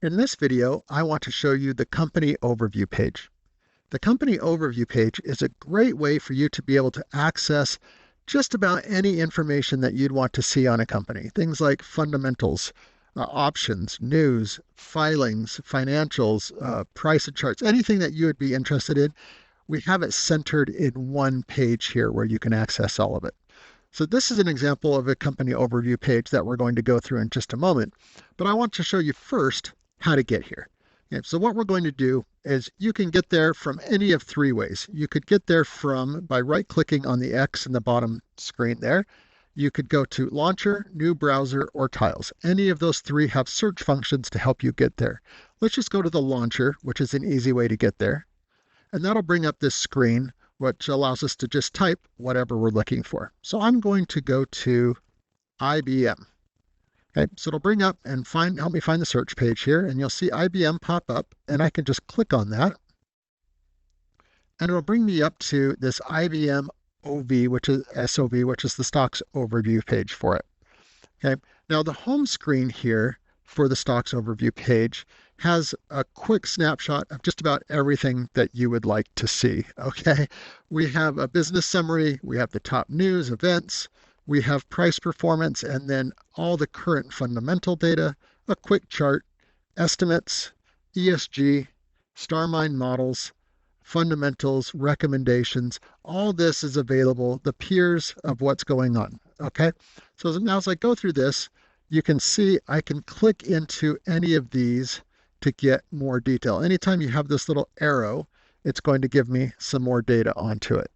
In this video, I want to show you the company overview page. The company overview page is a great way for you to be able to access just about any information that you'd want to see on a company. Things like fundamentals, options, news, filings, financials, price and charts, anything that you would be interested in. We have it centered in one page here where you can access all of it. So this is an example of a company overview page that we're going to go through in just a moment. But I want to show you first how to get here. Okay, so what we're going to do is you can get there from any of three ways. You could get there by right-clicking on the X in the bottom screen there. You could go to Launcher, New Browser, or Tiles. Any of those three have search functions to help you get there. Let's just go to the Launcher, which is an easy way to get there. And that'll bring up this screen, which allows us to just type whatever we're looking for. So I'm going to go to IBM. Okay, so it'll bring up and help me find the search page here, and you'll see IBM pop up, and I can just click on that. And it'll bring me up to this IBM OV, which is SOV, which is the stocks overview page for it. Okay, now the home screen here for the stocks overview page has a quick snapshot of just about everything that you would like to see. Okay, we have a business summary, we have the top news, events, we have price performance, and then all the current fundamental data, a quick chart, estimates, ESG, StarMine models, fundamentals, recommendations. All this is available, the peers of what's going on. Okay, so now as I go through this, you can see I can click into any of these to get more detail. Anytime you have this little arrow, it's going to give me some more data onto it.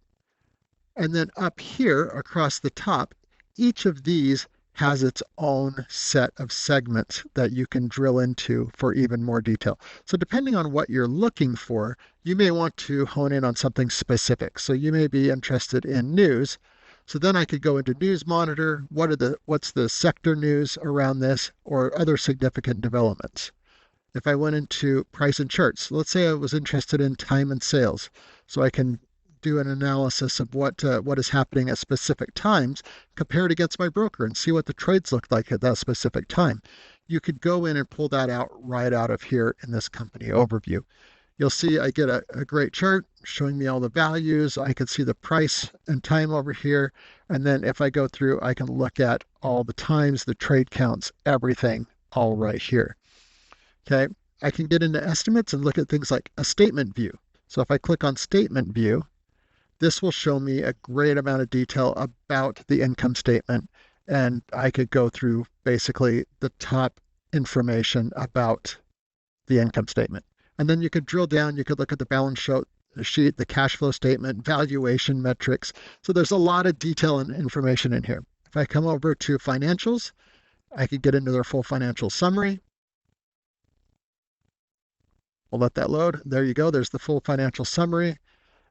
And then up here across the top, each of these has its own set of segments that you can drill into for even more detail. So depending on what you're looking for, you may want to hone in on something specific. So you may be interested in news. So then I could go into News Monitor, what's the sector news around this, or other significant developments. If I went into price and charts, let's say I was interested in time and sales, so I can do an analysis of what is happening at specific times compared against my broker and see what the trades look like at that specific time. You could go in and pull that out right out of here in this company overview. You'll see I get a great chart showing me all the values. I can see the price and time over here. And then if I go through, I can look at all the times, the trade counts, everything all right here. Okay, I can get into estimates and look at things like a statement view. So if I click on statement view, this will show me a great amount of detail about the income statement. And I could go through basically the top information about the income statement. And then you could drill down, you could look at the balance sheet, the cash flow statement, valuation metrics. So there's a lot of detail and information in here. If I come over to financials, I could get into their full financial summary. We'll let that load. There you go. There's the full financial summary.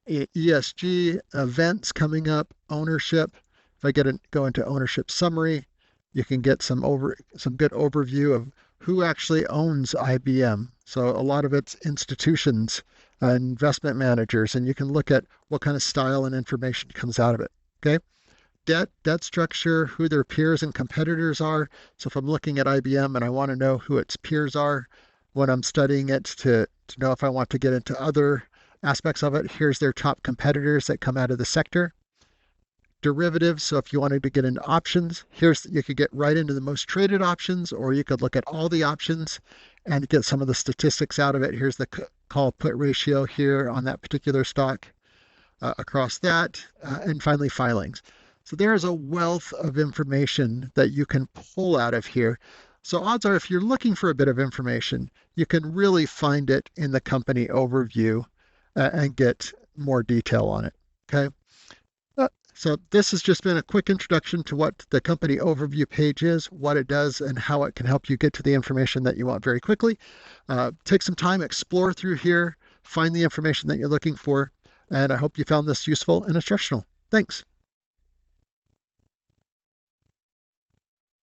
ESG, events coming up, ownership. If I go into ownership summary, you can get some good overview of who actually owns IBM. So a lot of it's institutions, investment managers, and you can look at what kind of style and information comes out of it. Okay, debt structure, who their peers and competitors are. So if I'm looking at IBM and I want to know who its peers are when I'm studying it to know if I want to get into other aspects of it, here's their top competitors that come out of the sector. Derivatives, so if you wanted to get into options, you could get right into the most traded options, or you could look at all the options and get some of the statistics out of it. Here's the call put ratio here on that particular stock across that, and finally filings. So there's a wealth of information that you can pull out of here. So odds are if you're looking for a bit of information, you can really find it in the company overview and get more detail on it. Okay. So this has just been a quick introduction to what the company overview page is, what it does, and how it can help you get to the information that you want very quickly. Take some time, explore through here, find the information that you're looking for, and I hope you found this useful and instructional. Thanks.